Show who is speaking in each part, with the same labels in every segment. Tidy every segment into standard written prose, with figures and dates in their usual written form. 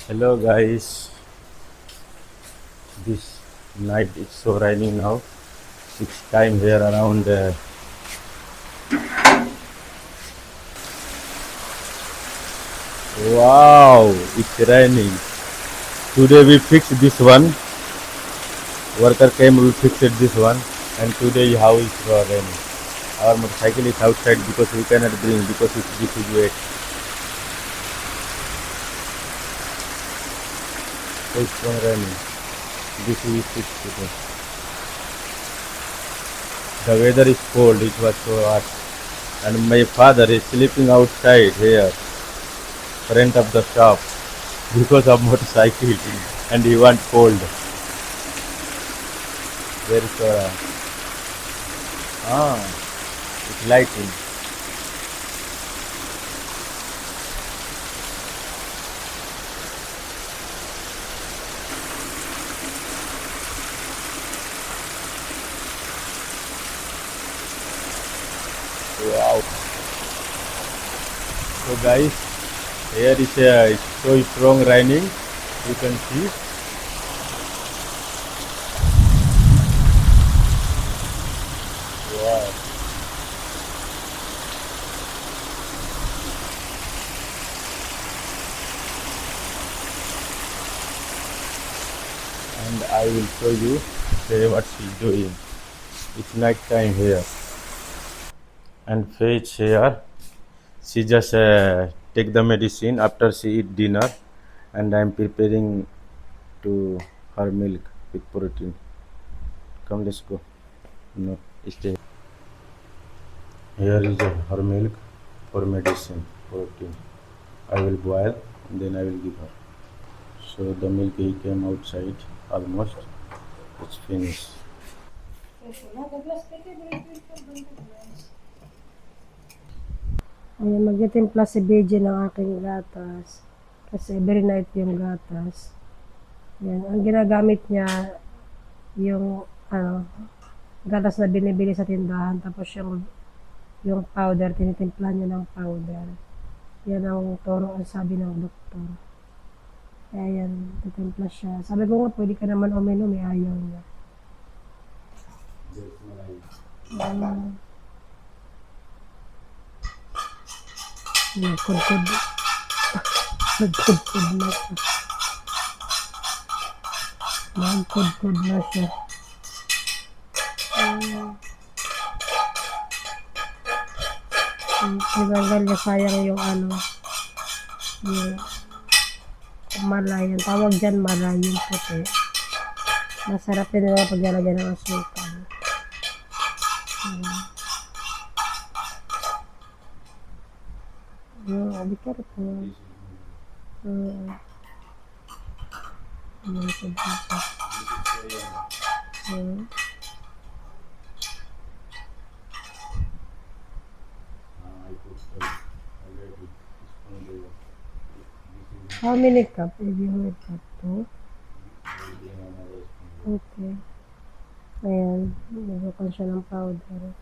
Speaker 1: Hello guys, this night it's so raining now. It's time here around wow, it's raining. Today we fixed this one. Worker came, we fixed this one, and today how it's raining. Our motorcycle is outside because we cannot bring because this is wet. So it's so raining. This we fixed today. The weather is cold. It was so hot, and my father is sleeping outside here, front of the shop, because of motorcycle, and he want cold. Very it's lighting. Wow. So guys, here is so strong raining. You can see. Wow. And I will show you what she's doing. It's night time here. And Faith here, she just take the medicine after she eat dinner, and I'm preparing to her milk with protein. Come, let's go. No, stay. Here is her milk for medicine, protein. I will boil and then I will give her. So the milk he came outside almost. It's finished.
Speaker 2: Ayan, magtitimpla si BJ ng aking gatas. Kasi every night yung gatas. Yan, ang ginagamit niya, yung, gatas na binibili sa tindahan. Tapos yung powder, tinitimpla niya ng powder. Yan ang turo ang sabi ng doktor. Kaya yan, titimpla siya. Sabi ko nga, pwede ka naman uminom, ayaw niya. Nagkudkud. Nagkudkud na siya. Nagkudkud na siya. Tinanggal niya sayang yung yung malay. Ang tawag dyan malay yung puti. Masarap din nila paglalagyan ng asukal. Be careful. How many cup? If you heard cup to? Okay. Ayan, nabukan siya ng powder.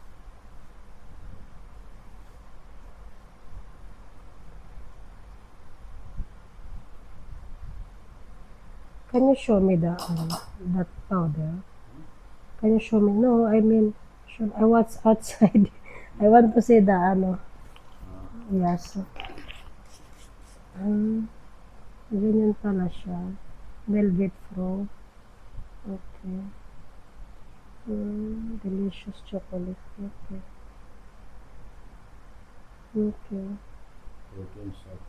Speaker 2: Can you show me that powder? Can you show me? No, I mean, I watch outside. I want to see the Yes. Ganyan pala siya. Velvet Pro. Okay. Delicious chocolate. Okay. Okay.
Speaker 1: Protein shot.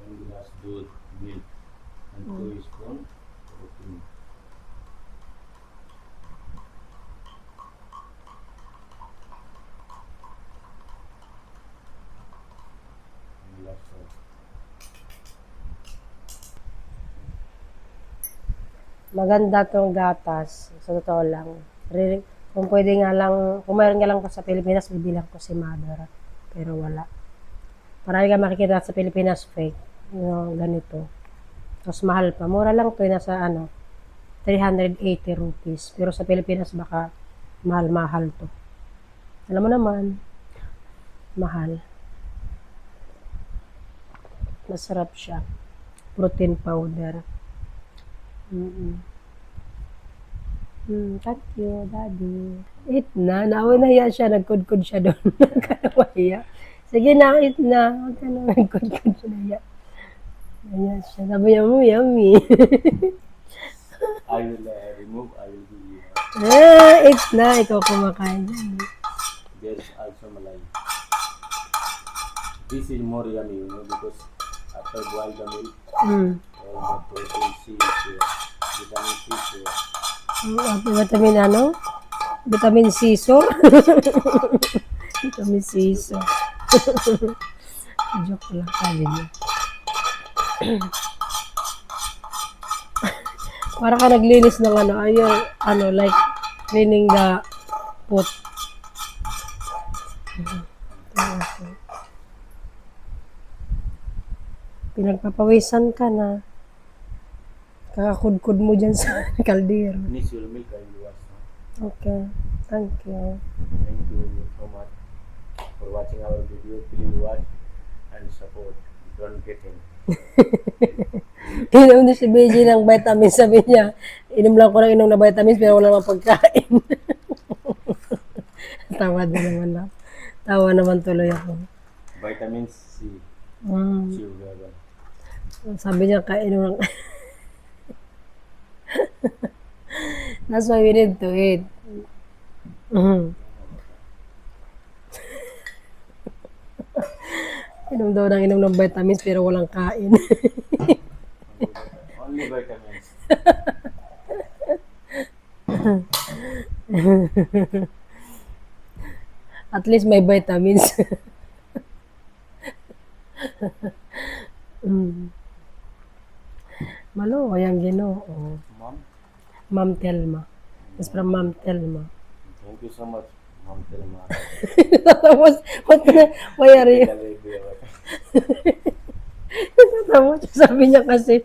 Speaker 1: One glass दूध, milk, and 2 spoon protein. Glass of
Speaker 2: Maganda tong gatas. Sa totoo lang. Kung pwede nga lang, kung mayroon nga lang ko sa Pilipinas, bibilang ko si Mother. Pero wala. Marami ka makikita sa Pilipinas fake. Ganito. Tapos mahal pa. Mura lang to. Nasa 380 rupees. Pero sa Pilipinas baka mahal-mahal to. Alam mo naman, mahal. Masarap siya. Protein powder. Thank you, Daddy. Eat na. Nauna siya. Nagkudkud siya doon. Nagkanawahiya. Sige na, eat na. Huwag ka na nagkudkud siya. Naya siya. Sabi niya mo, yummy.
Speaker 1: I will remove. I will give you.
Speaker 2: Eat na. Ikaw kumakain dyan.
Speaker 1: There's also malai. This is more yummy, because after boil the milk, all the protein C is here, vitamin C is here.
Speaker 2: Vitamin ano? Vitamin C, so? Vitamin C, so. Joke lang, sabi niya. Para ka naglinis ng like cleaning the pot. Pinagpapawisan ka na. Kakakudkud mo dyan sa kaldero.
Speaker 1: Finish your milk, I will wash.
Speaker 2: Okay, thank you.
Speaker 1: Thank you so much for watching our video. Please watch and support. Don't get him.
Speaker 2: Inom din si BJ ng vitamins, sabi niya. Inom lang ko ng inom na vitamins pero wala namang pagkain. Tawa din naman na. Tawa naman tuloy ako.
Speaker 1: Vitamin C. Sugar.
Speaker 2: Sabi niya, kainom lang. That's why we need to eat. Inom daw ng inom ng vitamins pero walang kain.
Speaker 1: Only vitamins.
Speaker 2: At least may vitamins. Malo, yung Ginoo.
Speaker 1: Mom,
Speaker 2: Ma'am Telma. It's from Ma'am Telma.
Speaker 1: thank you so much, Mom Telma.
Speaker 2: Why are you? Tapos, sabi niya kasi,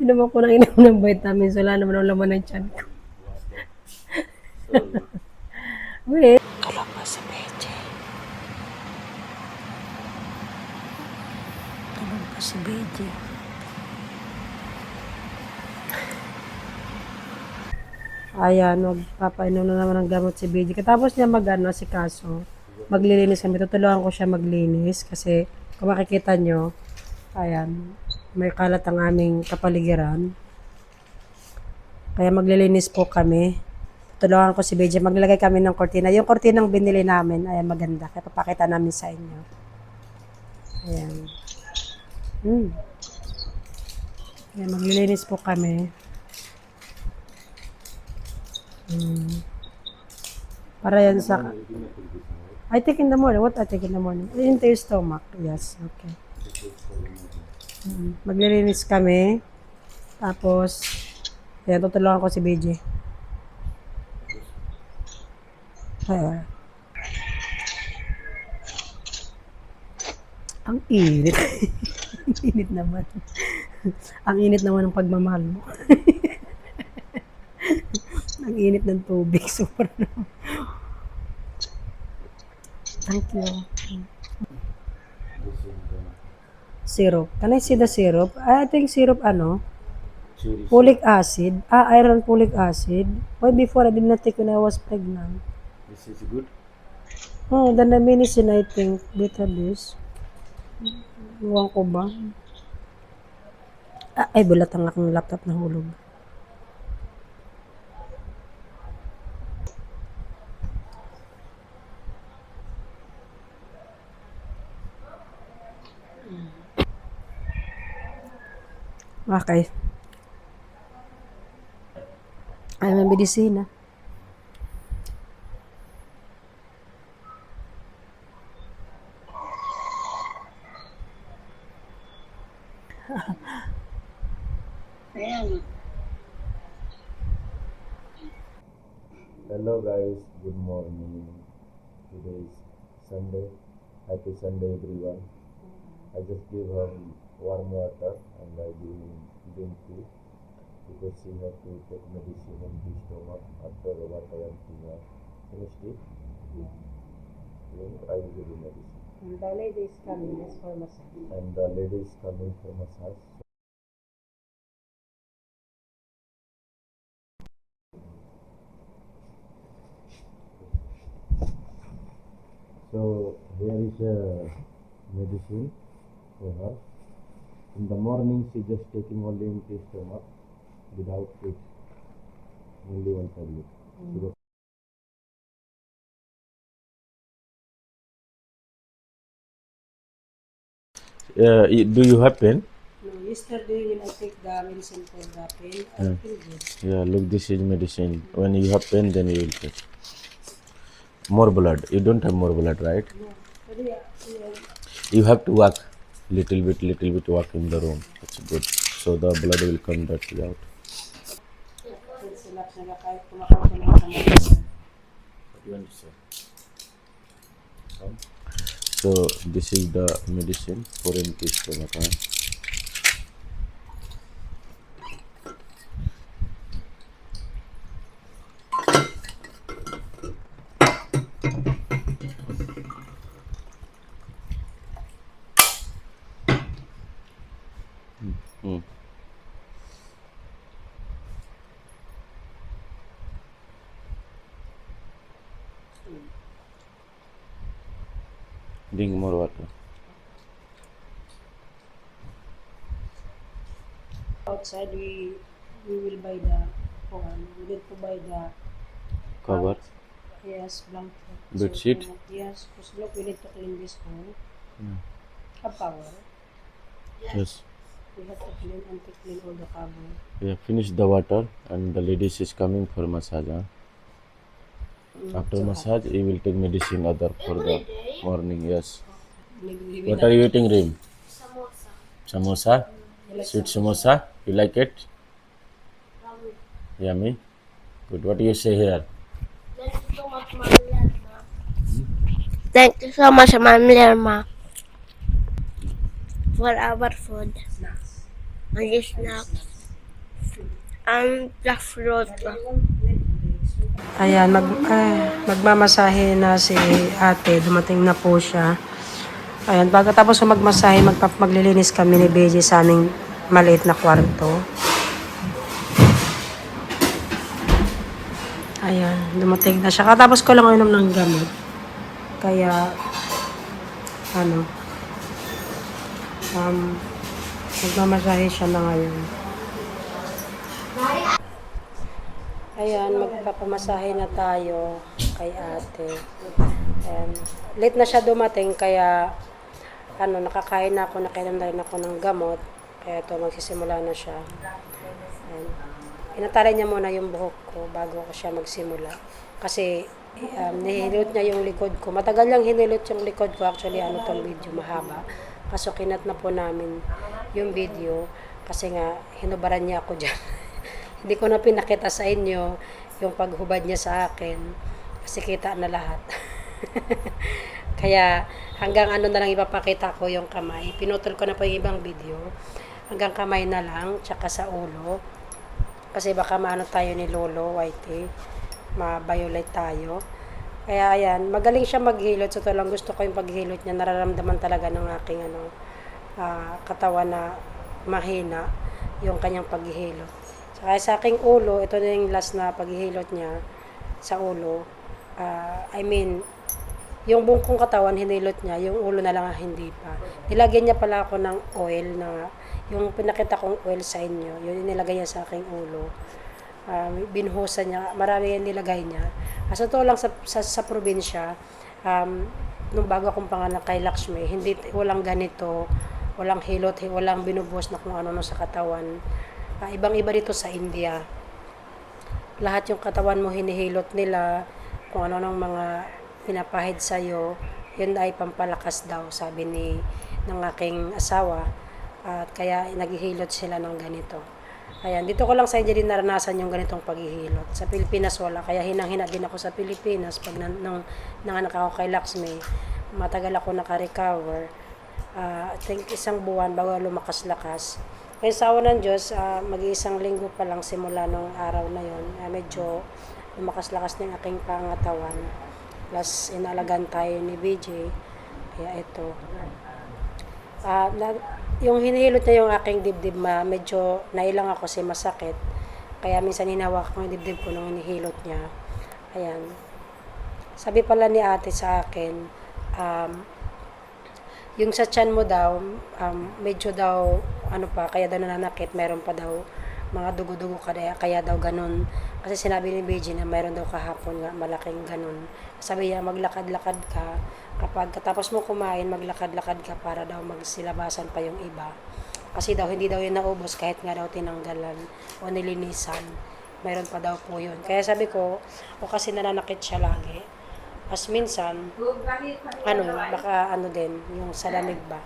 Speaker 2: inom ako ng inom ng vitamins, wala naman ang laman ng tiyan ko. Wait. Tulog pa si Beje. Tulog pa si Beje. Ayan, magpapainom na naman ng gamot si Beje. Katapos niya si Kaso, maglilinis kami. Tutulungan ko siya maglinis kasi kung makikita nyo, ayan, may kalat ang aming kapaligiran. Kaya maglilinis po kami. Tutulungan ko si BJ. Maglalagay kami ng kortina. Yung kortinang binili namin, ayan, maganda. Kaya papakita namin sa inyo. Ayan. Ayan, maglilinis po kami. Para yan sa... I take in the morning. What I take in the morning? Into your stomach. Yes, okay. Maglilinis kami. Tapos, ayan, tutulungan ko si BJ. Ayan. Ang init. Ang init naman. Ang init naman ng pagmamahal mo. Ang init ng tubig. Super naman. Thank you. Syrup. Can I see the syrup? I think syrup folic acid. Iron folic acid. Why before I did not take when I was pregnant?
Speaker 1: This is good.
Speaker 2: Oh, the medicine I think better this. Iwan ko ba? Ay, bulat ang aking laptop na hulog. Okay. Ay, may medisina.
Speaker 1: Hello guys, good morning. Today is Sunday. Happy Sunday everyone. I just give her warm water and I give green tea because she have to take medicine in the stomach after what I am seeing her. Finished it? I will give you medicine.
Speaker 2: And the lady is coming just for massage.
Speaker 1: And the lady is coming for massage. So here is a medicine for her. In the morning she just taking only empty stomach without food. Only one tablet. So do you have pen?
Speaker 2: No, yesterday when I take the medicine for the pain, I feel good.
Speaker 1: Yeah, look, this is medicine. When you have pen, then you will take more blood. You don't have more blood, right?
Speaker 2: No, today,
Speaker 1: You have to walk little bit walk in the room. That's good. So the blood will come directly out.
Speaker 2: sila kahit kumakain ka ng mga
Speaker 1: What do you want to say? So this is the medicine for empty stomach. Huh? Mm. Drink more water.
Speaker 2: outside we will buy the we need to buy the
Speaker 1: Cover.
Speaker 2: yes blanket.
Speaker 1: Bedsheet?
Speaker 2: So, yes, because look, we need to clean this hole. Have power.
Speaker 1: Yes.
Speaker 2: We have to clean and to clean all the cover.
Speaker 1: Yeah, finish the water and the ladies is coming for massage. Huh? After massage, you will take medicine other for the morning. Yes. What are you eating, Reem? Samosa. Sweet samosa. You like it? Yummy. Good. What do you say here?
Speaker 3: Thank you so much, Ma'am Lerma, for our food and the snacks and the fruit.
Speaker 2: Ayan, magmamasahe na si ate. Dumating na po siya. Ayan, pagkatapos magmasahe, maglilinis kami ni Beji sa aming maliit na kwarto. Ayan, dumating na siya. Katapos ko lang uminom ng gamot. Kaya, magmamasahe siya na ngayon. Ayan, magpapamasahe na tayo kay ate. Ayan. Late na siya dumating, kaya nakakain na ako, nakainom na rin ako ng gamot. Kaya ito, magsisimula na siya. Ayan. Inatali niya muna yung buhok ko bago ko siya magsimula. Kasi nihilot niya yung likod ko. Matagal lang hinilot yung likod ko. Actually, tong video mahaba. Kaso kinat na po namin yung video. Kasi nga, hinubaran niya ako dyan. Hindi ko na pinakita sa inyo yung paghubad niya sa akin. Kasi kita na lahat. Kaya hanggang na lang ipapakita ko yung kamay. Pinutol ko na po yung ibang video. Hanggang kamay na lang, tsaka sa ulo. Kasi baka maano tayo ni Lolo Whitey, ma-violate tayo. Kaya ayan, magaling siya maghilot. So lang gusto ko yung paghilot niya. Nararamdaman talaga ng aking katawan na mahina yung kanyang paghihilot. Saka sa aking ulo, ito na yung last na paghihilot niya sa ulo. Yung buong kong katawan, hinilot niya, yung ulo na lang hindi pa. Nilagyan niya pala ako ng oil na, yung pinakita kong oil sa inyo, yun nilagay niya sa aking ulo. Binhusan niya, marami yan nilagay niya. Asa to lang sa probinsya, nung bago akong pangalan kay Lakshmi, walang ganito, walang hilot, walang binubuhos na kung ano sa katawan. Ibang-iba dito sa India. Lahat yung katawan mo hinihilot nila, kung ano ng mga pinapahid sa'yo, yun ay pampalakas daw, sabi ng aking asawa. At kaya naghihilot sila ng ganito. Ayan, dito ko lang sa India din naranasan yung ganitong paghihilot. Sa Pilipinas wala, kaya hinang-hina din ako sa Pilipinas. Pag nanganak ako kay Lakshmi, matagal ako naka-recover. I think 1 buwan bago lumakas-lakas. Kaya sa awa ng Diyos, mag-iisang linggo pa lang simula nung araw na yon, medyo lumakas-lakas ng aking pangatawan. Plus, inalagan tayo ni BJ.
Speaker 4: Kaya ito. Yung hinihilot niya yung aking dibdib, medyo nailang ako kasi masakit. Kaya minsan hinawak ko yung dibdib ko nung hinihilot niya. Ayan. Sabi pala ni ate sa akin, um, yung sa tiyan mo daw, medyo daw, kaya daw nananakit, meron pa daw mga dugo-dugo kaya daw ganun. Kasi sinabi ni Beji na meron daw kahapon nga, malaking ganun. Sabi niya, maglakad-lakad ka, kapag katapos mo kumain, maglakad-lakad ka para daw magsilabasan pa yung iba. Kasi daw, hindi daw yun naubos kahit nga daw tinanggalan o nilinisan. Meron pa daw po yun. Kaya sabi ko, o kasi nananakit siya lagi. As minsan, baka din, yung sa lamig ba.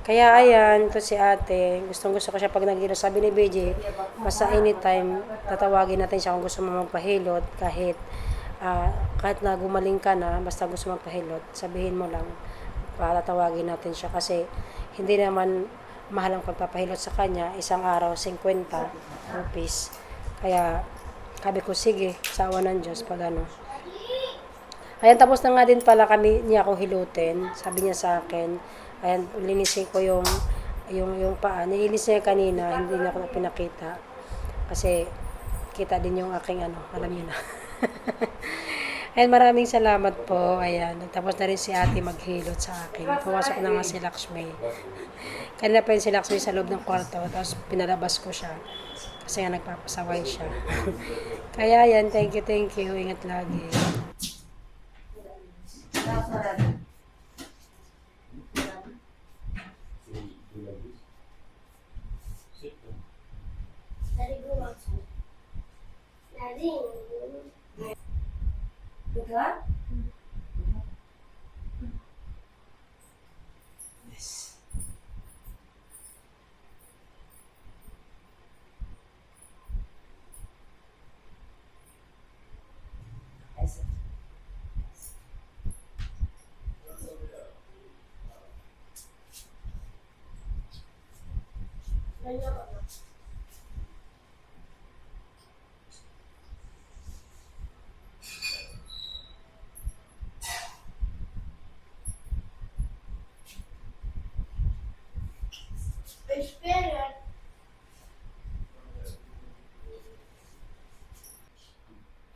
Speaker 4: Kaya ayan, to si ate, gustong-gusto ko siya pag naghilot. Sabi ni BJ, basta anytime, tatawagin natin siya kung gusto mo magpahilot, kahit na gumaling ka na, basta gusto magpahilot, sabihin mo lang, tatawagin natin siya. Kasi hindi naman mahal ang pagpapahilot sa kanya, isang araw, 50 rupees. Kaya, sabi ko, sige, sa awa ng Diyos, pag ano. Ayan, tapos na nga din pala niya akong hilutin. Sabi niya sa akin, ayan, linisin ko yung paa. Nilinis niya kanina, hindi niya ako pinakita. Kasi, kita din yung aking alam niyo na. Ayan, maraming salamat po. Ayan, tapos na rin si ate maghilot sa akin. Pumasok na nga si Lakshmi. Kanina pa yun si Lakshmi sa loob ng kwarto, tapos pinalabas ko siya. Kasi nga nagpapasaway siya. Kaya ayan, thank you. Ingat lagi.
Speaker 3: Daddy, go outside. Daddy. Espera.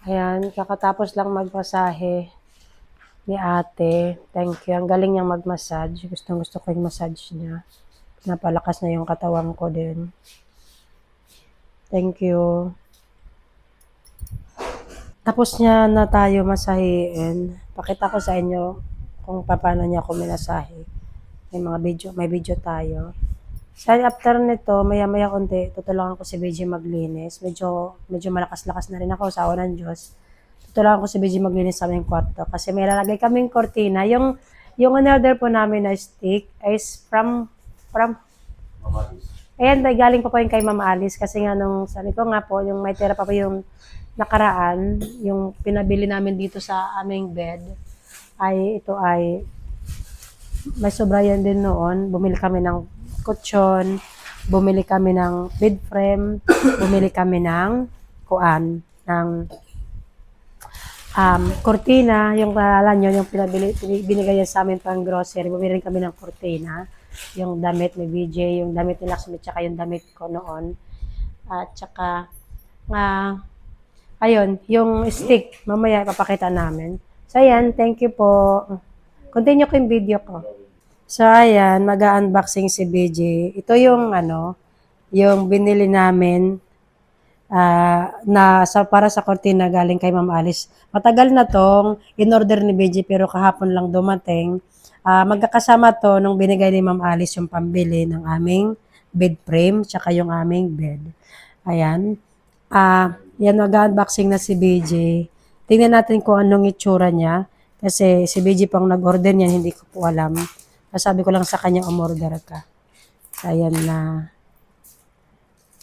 Speaker 4: Ayan, kakatapos lang magmasahe ni ate. Thank you. Ang galing niyang mag-massage. Gusto ko yung massage niya. Napalakas na yung katawan ko din. Thank you. Tapos niya na tayo masahiin. Pakita ko sa inyo kung paano niya ako minasahe. May video tayo. So, after nito, maya-maya konti, tutulungan ko si BG maglinis. Medyo malakas-lakas na rin ako sa awa ng Diyos. Tutulungan ko si BG maglinis sa aming kwarto. Kasi may lalagay kaming kortina. Yung in-order po namin na stick is from ayan, galing pa po yung kay Mama Alice. Kasi nga sabi ko nga po, yung may tira pa po yung nakaraan, yung pinabili namin dito sa aming bed, ito ay may sobra yan din noon. Bumili kami ng kutsyon, bumili kami ng bed frame, bumili kami ng kortina, yung alam nyo, yung binigay sa amin pang grocery, bumili kami ng kortina, yung damit ni BJ, yung damit ni Lakshmi, tsaka yung damit ko noon, at tsaka, ayun, yung stick, mamaya ipapakita namin. So, ayan, thank you po. Continue ko yung video ko. So, ayan, mag-unboxing si BJ. Ito yung, yung binili namin para sa kortina galing kay Ma'am Alice. Matagal na tong in-order ni BJ pero kahapon lang dumating. Magkakasama to nung binigay ni Ma'am Alice yung pambili ng aming bed frame tsaka yung aming bed. Ayan. Yan, mag-unboxing na si BJ. Tingnan natin kung anong itsura niya. Kasi si BJ pang nag-order niyan, hindi ko po alam. Sabi ko lang sa kanya, umorder ka. Ayan na.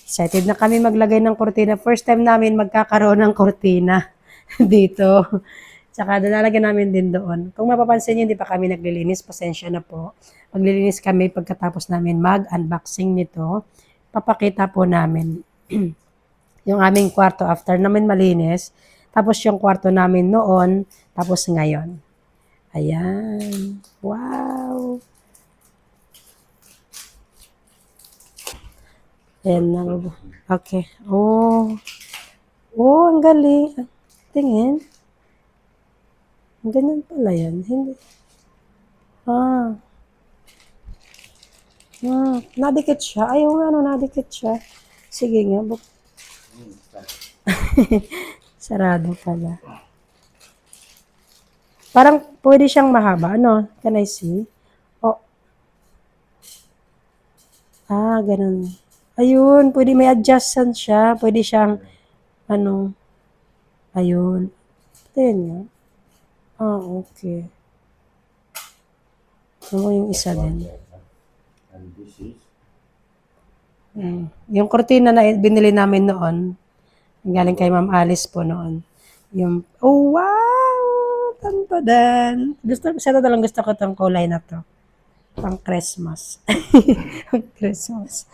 Speaker 4: Excited na kami maglagay ng kortina. First time namin magkakaroon ng kortina dito. Tsaka lalagyan namin din doon. Kung mapapansin niyo, hindi pa kami naglilinis. Pasensya na po. Maglilinis kami pagkatapos namin mag-unboxing nito. Papakita po namin yung aming kwarto after namin malinis. Tapos yung kwarto namin noon. Tapos ngayon. Ayan. Wow. Ayan na. Okay. Oh. Oh, ang galing. Tingin. Ganyan pala yan. Hindi. Ah. Nadikit siya. Ayaw nga, no, nadikit siya. Sige nga. Sarado pala. Parang pwede siyang mahaba. Ano? Can I see? Oh. Ganun. Ayun. Pwede may adjustan siya. Pwede siyang, ano, ayun. Tingin nga. Okay. Ano yung isa din?
Speaker 1: And this is
Speaker 4: Yung kortina na binili namin noon, galing kay Ma'am Alice po noon. Yung, oh wow! Tantadan! Sa lang gusto ko tong kulay na to. Pang Christmas. Pang Christmas.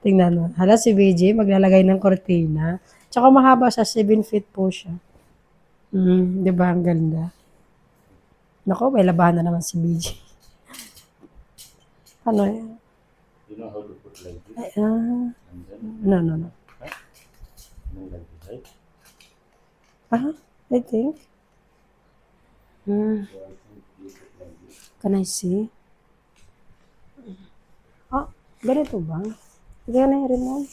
Speaker 4: Tingnan mo. Hala si BJ, maglalagay ng kortina. Tsaka mahaba sa 7 feet po siya. Di ba? Ang ganda. Nako, may labahan na naman si BJ. Ano yan?
Speaker 1: you know how to put like this
Speaker 4: Ay,
Speaker 1: and then
Speaker 4: no.
Speaker 1: then like this, right?
Speaker 4: I think.
Speaker 1: So I think you put like this.
Speaker 4: Can I see? Ganito ba? Hindi ka na remote?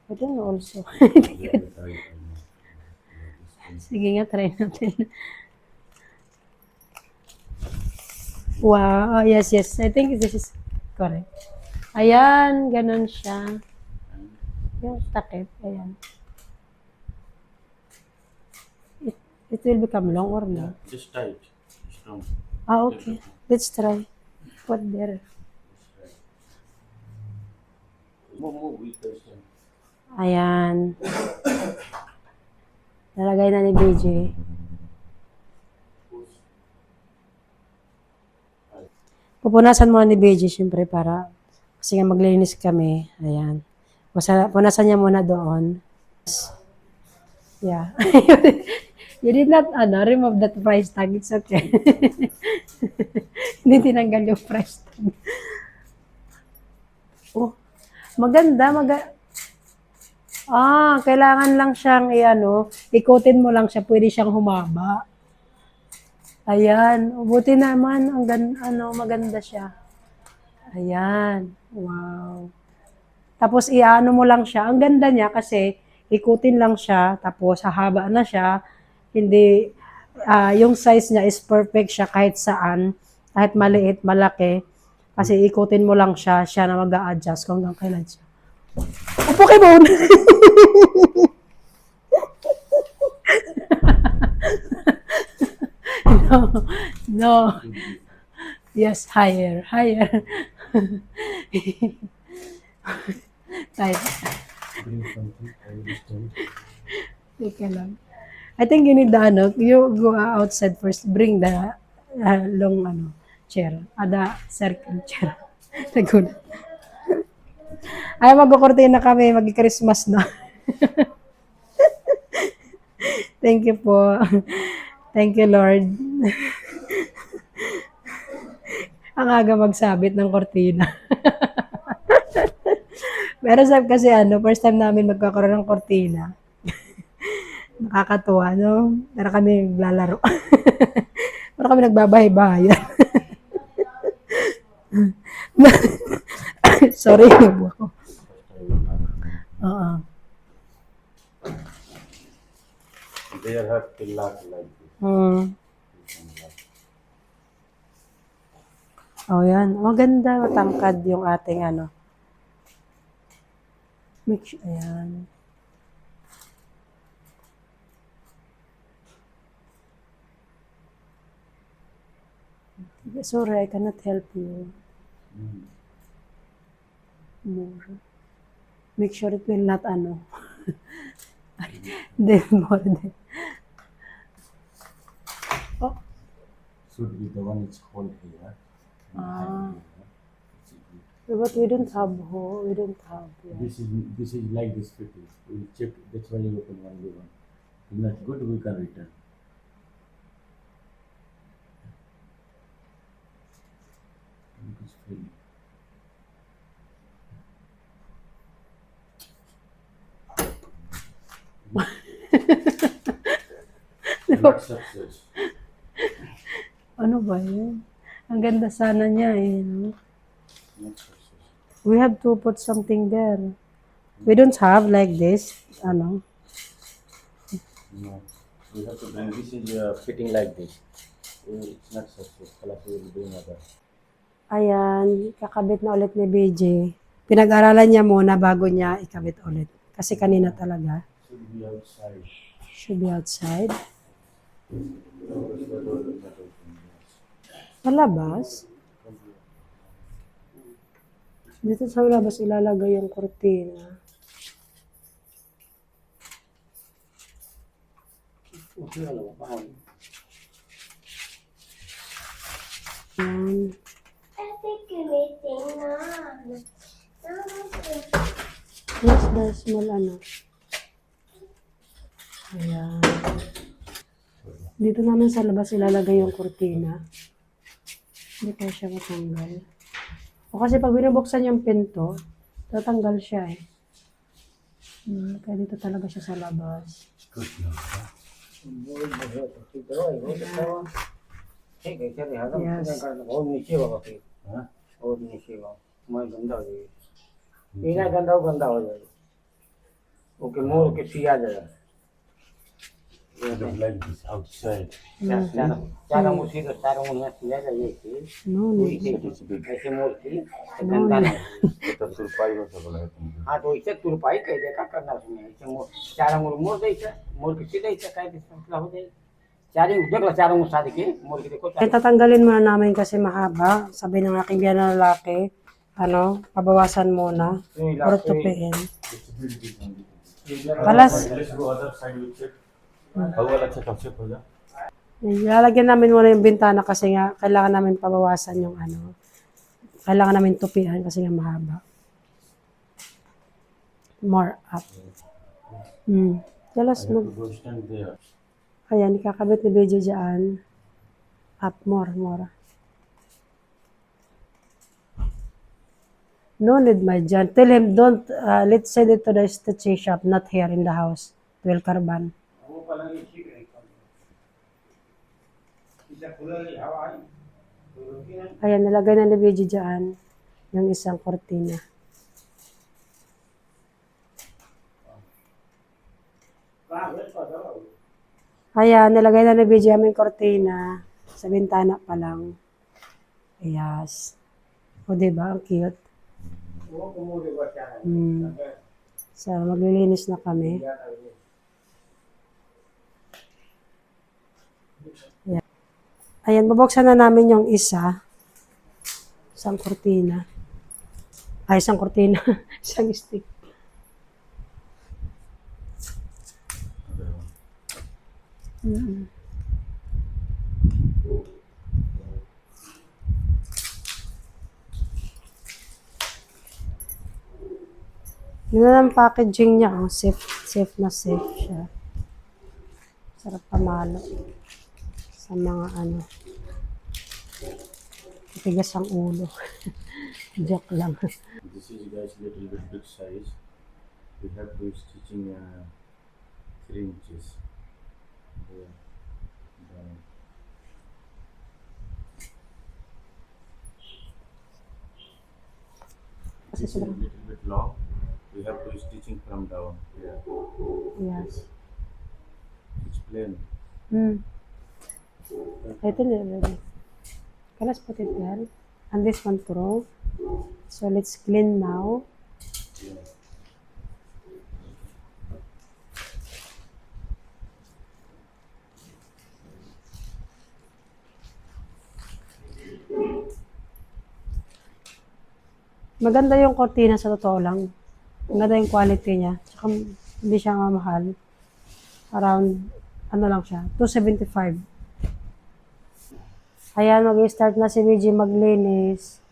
Speaker 4: I don't know also.
Speaker 1: Yeah, try it.
Speaker 4: Sige nga, try natin. Wow, yes. I think this is correct. Ayan, ganun siya. Yung takip, ayan. It will become long or no?
Speaker 1: Just tight, strong.
Speaker 4: Okay. Let's try. Put there.
Speaker 1: Move with the strong.
Speaker 4: Ayan. Nalagay na ni BJ. Pupunasan muna ni BJ, syempre, para kasi nga maglinis kami. Ayan. Punasan niya muna doon. Yeah. You did not, remove that price tag. It's okay. Hindi tinanggal yung price tag. Oh, maganda. Kailangan lang siyang, ikutin mo lang siya. Pwede siyang humaba. Ayan. Buti naman. Maganda siya. Ayan. Wow. Tapos, iano mo lang siya. Ang ganda niya kasi, ikutin lang siya. Tapos, hahaba na siya. Hindi, yung size niya is perfect siya kahit saan. Kahit maliit, malaki. Kasi ikutin mo lang siya. Siya na mag-a-adjust kung hanggang kailan siya. Oh, Pokemon! No. Yes, higher. Type.
Speaker 1: Bring something, I will stand.
Speaker 4: Teka lang. I think you need you go outside first, bring the long chair. The circle chair. Nagulat. Ay, magkukurtina kami, mag-Christmas na. Thank you po. Thank you, Lord. Ang aga magsabit ng kortina. Pero kasi first time namin magkakaroon ng kortina. Nakakatuwa, no? Pero kami naglalaro. Pero kami nagbabahay-bahayan. Sorry, yung buhok ko. Oo.
Speaker 1: They have to lock like this.
Speaker 4: Yan. Maganda, matangkad yung ating Ayan. Sorry, I cannot help you. More. Make sure it will not then more than. Oh.
Speaker 1: Should be the one it's hold here.
Speaker 4: But we don't have hole. We don't have. Yeah.
Speaker 1: This is like this fitting. We check. That's why you open one by one. If not good, we can return. Because fail. Not success.
Speaker 2: Ano ba yun? Ang ganda sana niya eh. No?
Speaker 1: Not success.
Speaker 2: We have to put something there. We don't have like this. Ano?
Speaker 1: No. We have to bring this is fitting like this. It's not success. Kala we will bring other.
Speaker 2: Ayan, kakabit na ulit ni BJ. Pinag-aralan niya muna bago niya ikabit ulit. Kasi kanina talaga.
Speaker 1: Should be outside.
Speaker 2: Should be outside.
Speaker 1: Because the door is not open.
Speaker 2: Sa labas. Dito sa labas ilalagay yung kurtina. Ayan.
Speaker 3: I think meeting na.
Speaker 2: Yes, the small ano. Ayan. Dito naman sa labas ilalagay yung kurtina. Hindi kaya siya matanggal. O kasi pag binubuksan yung pinto, tatanggal siya eh. Kaya dito talaga siya sa labas. Yes.
Speaker 5: और नीचे होगा फिर
Speaker 1: Huh?
Speaker 5: और नीचे होगा मैं गंदा हो जाएगी पीना गंदा हो जाएगा ओके मोड़ के सिया जाएगा
Speaker 1: Should have like this outside.
Speaker 5: चारों उसी तो चारों यहाँ सिया जाएगी
Speaker 2: No, no.
Speaker 5: ऐसे मोड़ के गंदा ना
Speaker 1: Ito surpay mo sa wala itong.
Speaker 5: हाँ तो इसे तुरपाई कह देखा करना उसमें ऐसे मोड़ चारों मोड़ दे मोड़ के सीधा इसे कह दे हो जाएगी चारों देख लो चारों शादी के मोड़ के देखो
Speaker 2: Eh, tatanggalin muna namin kasi mahaba. Sabi ng aking biyan na lalaki, pabawasan muna. Or tupiin. Kalas.
Speaker 1: Let's go other side with check. How wala check up check ho ja.
Speaker 2: Lalagyan namin muna yung bintana kasi nga kailangan namin pabawasan yung kailangan namin tupian kasi nga mahaba. More up. Jalas mo.
Speaker 1: Go stand there.
Speaker 2: Ayan, ikakabit ni BJ dyan. Up, more. No need, my John. Tell him, don't, let's send it to the stitching shop, not here in the house. 12 Carban.
Speaker 5: वो पलंग ही ठीक है इसे खुला ही हवा आई तो रुकी ना
Speaker 2: Ayan, nilagay na ni BJ dyan yung isang kortina.
Speaker 5: कहाँ है पता है
Speaker 2: Ayan, nilagay na ni BJ aming kortina sa bintana pa lang. Yes. O, diba? Ang cute.
Speaker 5: वो मोड़ के बचा है
Speaker 2: So, maglilinis na kami. Ayan, babuksan na namin yung isang kortina. Ay, isang kortina. Isang stick. Yun na ang packaging niya. Oh. Safe na safe siya. Sarap pamalo. Sa mga tigas ang ulo. Joke lang.
Speaker 1: This is guys little bit big size. We have to stitching 3 inches. There. Down.
Speaker 2: Kasi
Speaker 1: This is a
Speaker 2: sobrang,
Speaker 1: little bit long. We have to stitching from down. Yeah.
Speaker 2: yes.
Speaker 1: It's plain.
Speaker 2: Ito na. Let's put it there. And this one through. So let's clean now.
Speaker 1: Yeah.
Speaker 2: Maganda yung kortina sa totoo lang. Maganda yung quality niya. Tsaka hindi siya mamahal. Around, lang siya, 275. Ayan, mag-start na si BG maglinis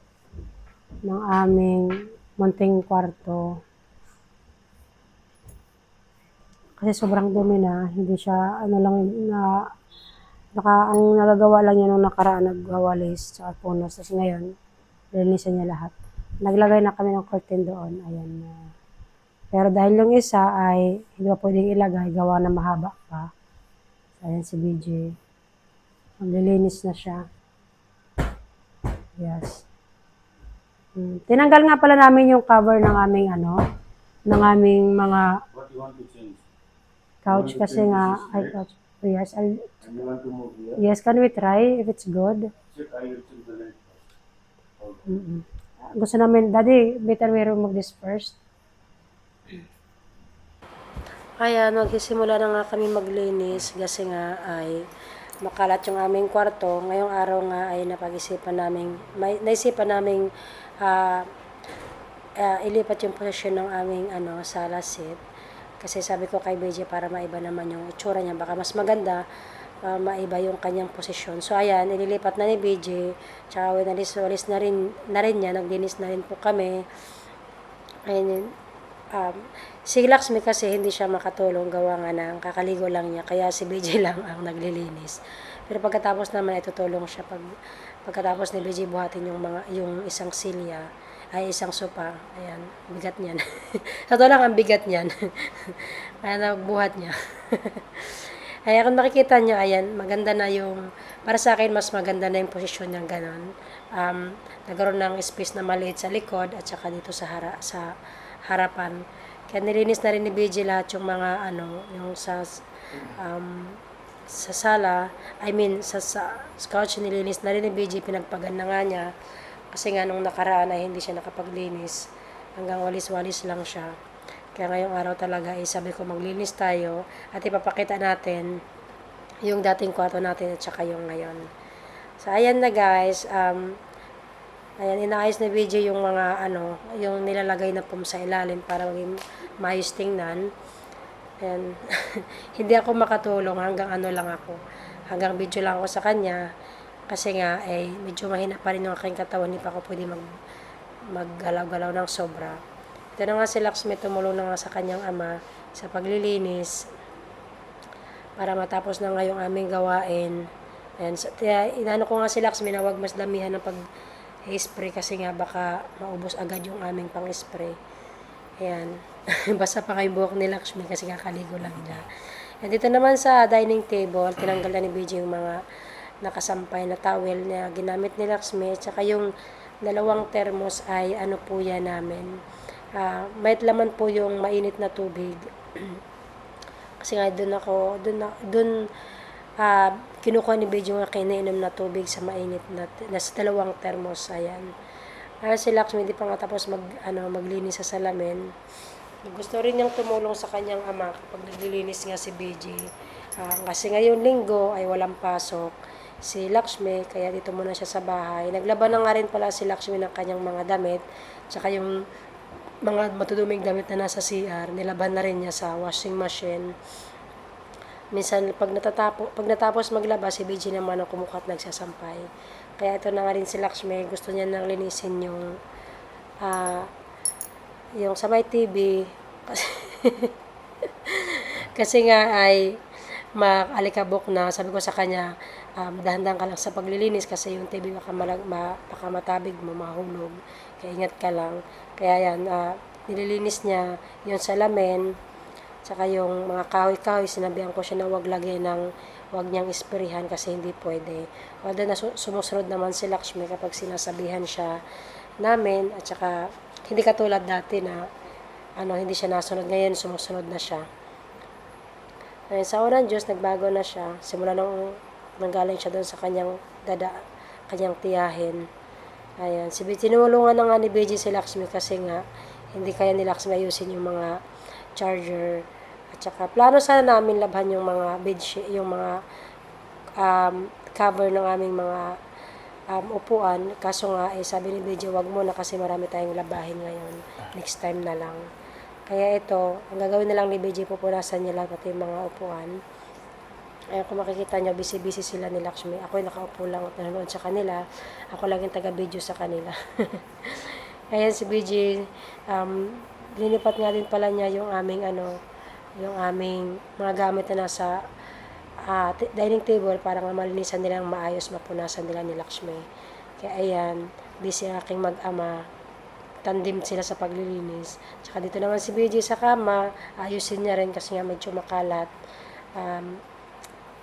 Speaker 2: ng aming munting kwarto. Kasi sobrang dumi na. Hindi siya, ang nagagawa lang niya nung nakaraan, nagwawalis, tsaka punos. Tapos ngayon, linisan niya lahat. Naglagay na kami ng curtain doon. Ayan. Pero dahil yung isa ay hindi pa pwedeng ilagay, gawa na mahaba pa.
Speaker 4: Ayan si BJ. Maglilinis na siya. Yes. Tinanggal nga pala namin yung cover ng aming ng aming mga
Speaker 1: What you want to change?
Speaker 4: couch kasi nga, ay couch. Yes,
Speaker 1: And you want to move here?
Speaker 4: yes, can we try if it's good?
Speaker 1: Check, I will check the length first.
Speaker 4: Mm-mm. Gusto namin, Daddy, better we remove this first. Kaya magsisimula na nga kami maglinis kasi nga ay makalat yung aming kwarto. Ngayong araw nga ay naisipan naming ilipat yung posisyon ng aming sala set. Kasi sabi ko kay BJ para maiba naman yung itsura niya. Baka mas maganda maiba yung kanyang posisyon. So ayan, ililipat na ni BJ. Tsaka walis na rin niya. Naglinis na rin po kami. Ayun, si Laxmi kasi hindi siya makatulong gawa nga ng kakaligo lang niya. Kaya si BJ lang ang naglilinis. Pero pagkatapos naman ay tutulong siya pagkatapos ni BJ buhatin yung isang silya ay isang sopa. Ayan, bigat niyan. Sa to lang ang bigat niyan. Kaya nagbuhat niya. Ay, kung makikita niyo, ayan, maganda na yung, para sa akin, mas maganda na yung posisyon niya ganon. Nagkaroon ng space na maliit sa likod at saka dito sa harapan. Kaya nilinis na rin ni BJ lahat yung mga yung sa sala, sa couch nilinis na rin ni BJ, pinagpagan na nga niya. Kasi nga nung nakaraan ay hindi siya nakapaglinis. Hanggang walis-walis lang siya. Kaya ngayong araw talaga sabi ko maglinis tayo at ipapakita natin yung dating kwarto natin at saka yung ngayon. So ayan na guys, ayan inaayos ni BJ yung mga yung nilalagay na pum sa ilalim para maging maayos tingnan. Ayan. Hindi ako makatulong hanggang lang ako. Hanggang video lang ako sa kanya. Kasi nga, medyo mahina pa rin yung aking katawan. Hindi pa ako pwede maggalaw-galaw ng sobra. Ito na nga si Laxmi, tumulong na nga sa kanyang ama sa paglilinis para matapos na nga yung aming gawain. Ayan, inano ko nga si Laxmi na huwag mas damihan ng pag-spray kasi nga baka maubos agad yung aming pang-spray. Ayan. Basta pa kayong buhok ni Laxmi kasi kakaligo lang niya. Ayan, dito naman sa dining table, tinanggal na ni BJ yung mga nakasampay na towel na ginamit ni Laxmi. Tsaka yung dalawang thermos ay po yan namin. May laman po yung mainit na tubig. Kasi nga doon kinukuha ni BJ yung kinainom na tubig sa mainit na sa dalawang thermos. Ayan. Si Laxmi hindi pa nga tapos maglinis sa salamin. Gusto rin niyang tumulong sa kanyang ama kapag naglilinis nga si BJ. Kasi ngayong linggo ay walang pasok si Laxmi, kaya dito muna siya sa bahay. Naglaban na nga rin pala si Laxmi ng kanyang mga damit, tsaka yung mga matuduming damit na nasa CR, nilaban na rin niya sa washing machine. Minsan, pag natapos maglaba, si BJ naman ang kumukat nagsasampay. Kaya ito na nga rin si Laxmi, gusto niya nang linisin yung sa may TV. Kasi nga ay maalikabok na. Sabi ko sa kanya, dahan-dahan ka lang sa paglilinis kasi yung TV baka matabig mo, mahulog. Kaya ingat ka lang. Kaya yan, nililinis niya yung salamin, tsaka yung mga kahoy-kahoy, sinabihan ko siya na huwag huwag niyang isprihan kasi hindi pwede. Although na sumusunod naman si Laxmi kapag sinasabihan siya namin, at saka hindi katulad dati na hindi siya nasunod. Ngayon, sumusunod na siya. Sa unang Diyos, nagbago na siya. Simula nung nanggaling siya doon sa kanyang tiyahin. Ayan. Tinulungan na nga ni BJ si Laxmi kasi nga, hindi kaya ni Laxmi ayusin yung mga charger. At saka, plano sana namin labhan yung mga bedsheet, yung mga cover ng aming mga upuan. Kaso nga, sabi ni BJ, wag mo na kasi marami tayong labahin ngayon. Next time na lang. Kaya ito, ang gagawin na lang ni BJ, pupunasan niya lang pati yung mga upuan. Ayan, kung makikita nyo, busy-busy sila ni Laxmi. Ako yung nakaupo lang at nanonood sa kanila. Ako lang yung taga-video sa kanila. Ayan, si BJ, linipat nga din pala niya yung aming mga gamit na nasa dining table para nga malinisan nilang maayos, mapunasan nila ni Laxmi. Kaya ayan, busy ang aking mag-ama. Tandim sila sa paglilinis. Tsaka dito naman si BJ sa kama, ayusin niya rin kasi nga medyo makalat.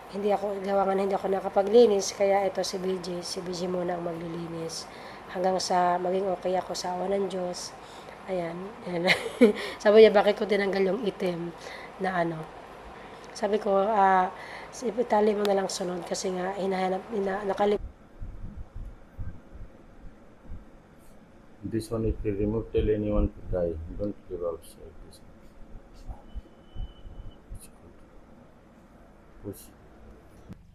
Speaker 4: hindi ako nakapaglinis, kaya ito si BJ muna ang maglilinis. Hanggang sa maging okay ako sa awa ng Diyos. Ayan. Ayan. Sabi niya, bakit ko tinanggal yung itim na ano. Sabi ko, itali mo na lang sunod kasi nga nakalimutan.
Speaker 1: This one, if you remove, tell anyone to die. Don't leave outside this one. It's good. Push.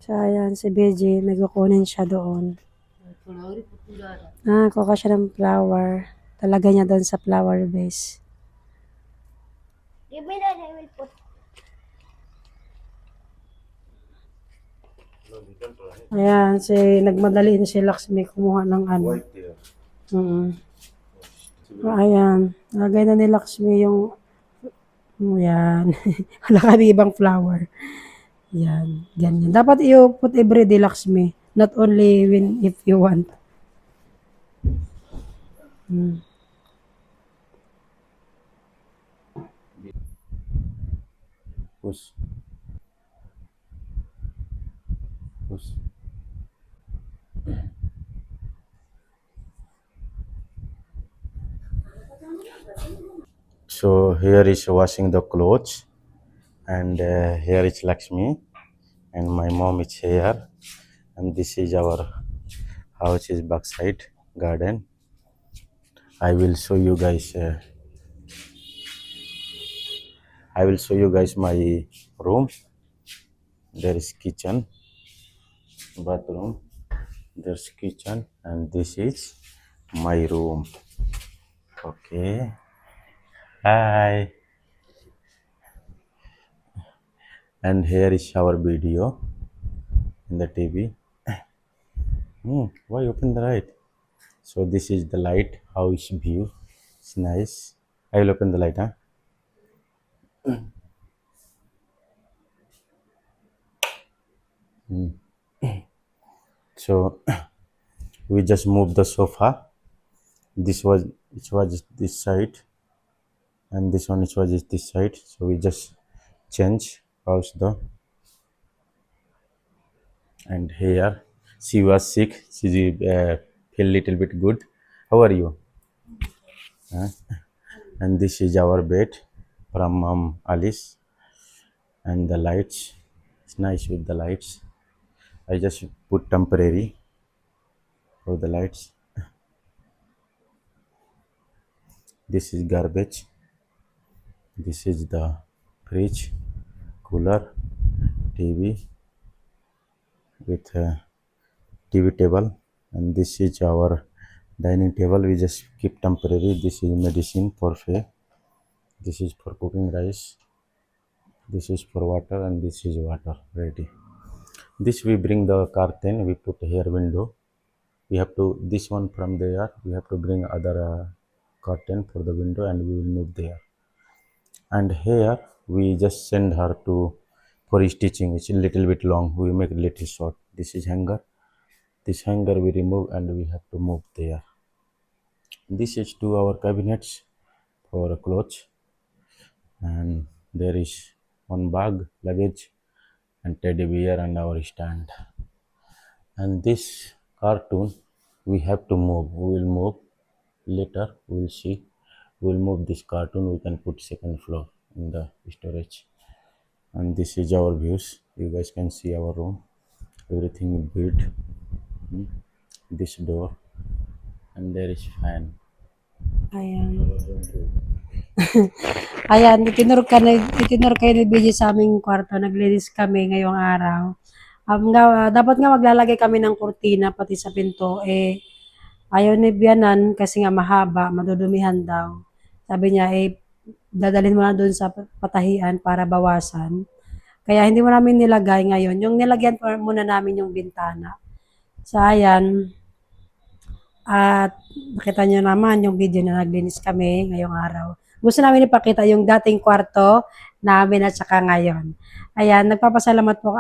Speaker 4: So, ayan, si BJ, may kukunin siya doon. Kuha siya ng flower. Talaga niya doon sa flower vase.
Speaker 3: Give me that, I will put.
Speaker 1: No, you don't run it.
Speaker 4: Ayan, nagmadali na si Lakshmi kumuha ng ano.
Speaker 1: White there.
Speaker 4: Ayan, lagay na ni Lakshmi yung, ayan, wala ka rin ibang flower. Yan, ganyan. Dapat i-put everyday, Lakshmi, not only when if you want.
Speaker 1: Push. Push. So here is washing the clothes, and here is Lakshmi, and my mom is here, and this is our house is backside garden. I will show you guys. I will show you guys my room. There is kitchen, bathroom. There's kitchen, and this is my room. Okay. Hi. And here is our video in the TV. Why open the light? So this is the light. How is view? It's nice. I will open the light, huh? So we just moved the sofa. It was this side, and this one it was this side. So we just change house the. And here she was sick. She feel little bit good. How are you? Huh? And this is our bed from Alice. And the lights, it's nice with the lights. I just put temporary for the lights. This is garbage. This is the fridge, cooler, TV with a TV table, and this is our dining table. We just keep temporary. This is medicine for fair. This is for cooking rice. This is for water, and this is water ready. This we bring the curtain. We put here window. We have to this one from there. We have to bring other curtain for the window, and we will move there. And here we just send her to for stitching. It's a little bit long. We make it little short. This is hanger. This hanger we remove, and we have to move there. This is to our cabinets for clothes, and there is one bag, luggage, and teddy bear, and our stand. And this cartoon we have to move. We will move later. We will see. We will move this cartoon. We can put second floor in the storage. And this is our views. You guys can see our room. Everything is built. This door, and there is fan.
Speaker 4: Ayan. Ayan, itinur kayo ni BJ sa aming kwarto. Naglinis kami ngayong araw. Dapat nga maglalagay kami ng kurtina pati sa pinto. Ayaw ni Bianan kasi nga mahaba, madudumihan daw. Sabi niya, dadalhin mo na doon sa patahian para bawasan. Kaya hindi mo namin nilagay ngayon. Yung nilagyan muna namin yung bintana. So, ayan. At nakita nyo naman yung video na naglinis kami ngayong araw. Gusto namin ipakita yung dating kwarto namin at saka ngayon. Ayan, nagpapasalamat po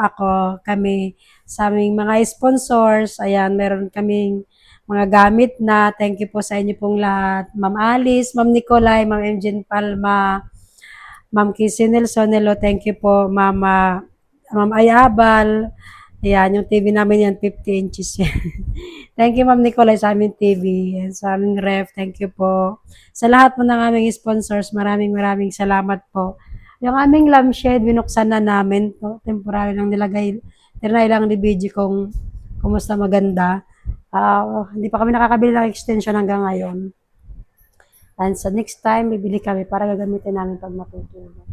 Speaker 4: kami sa aming mga sponsors. Ayan, meron kaming mga gamit na. Thank you po sa inyo pong lahat. Ma'am Alice, Ma'am Nicolay, Ma'am Emjen Palma, Ma'am Kissy Nelson, hello, thank you po, Mama Ma'am Ayabal. Ayan, yung TV namin yan, 50 inches yan. Thank you, Ma'am Nicolay, sa aming TV. And sa aming ref, thank you po. Sa lahat po ng aming sponsors, maraming salamat po. Yung aming lampshade, binuksan na namin to. Temporary lang nilagay. Tinry lang ni BG kung kumusta maganda. Hindi pa kami nakakabili ng extension hanggang ngayon. And sa next time, bibili kami para gagamitin namin pag matutulog.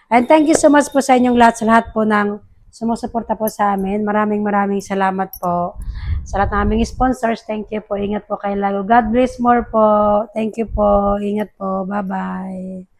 Speaker 4: And thank you so much po sa inyong lahat, sa lahat po ng sumusuporta po sa amin. Maraming salamat po. Sa lahat ng aming sponsors, thank you po. Ingat po kayo lalo. God bless more po. Thank you po. Ingat po. Bye-bye.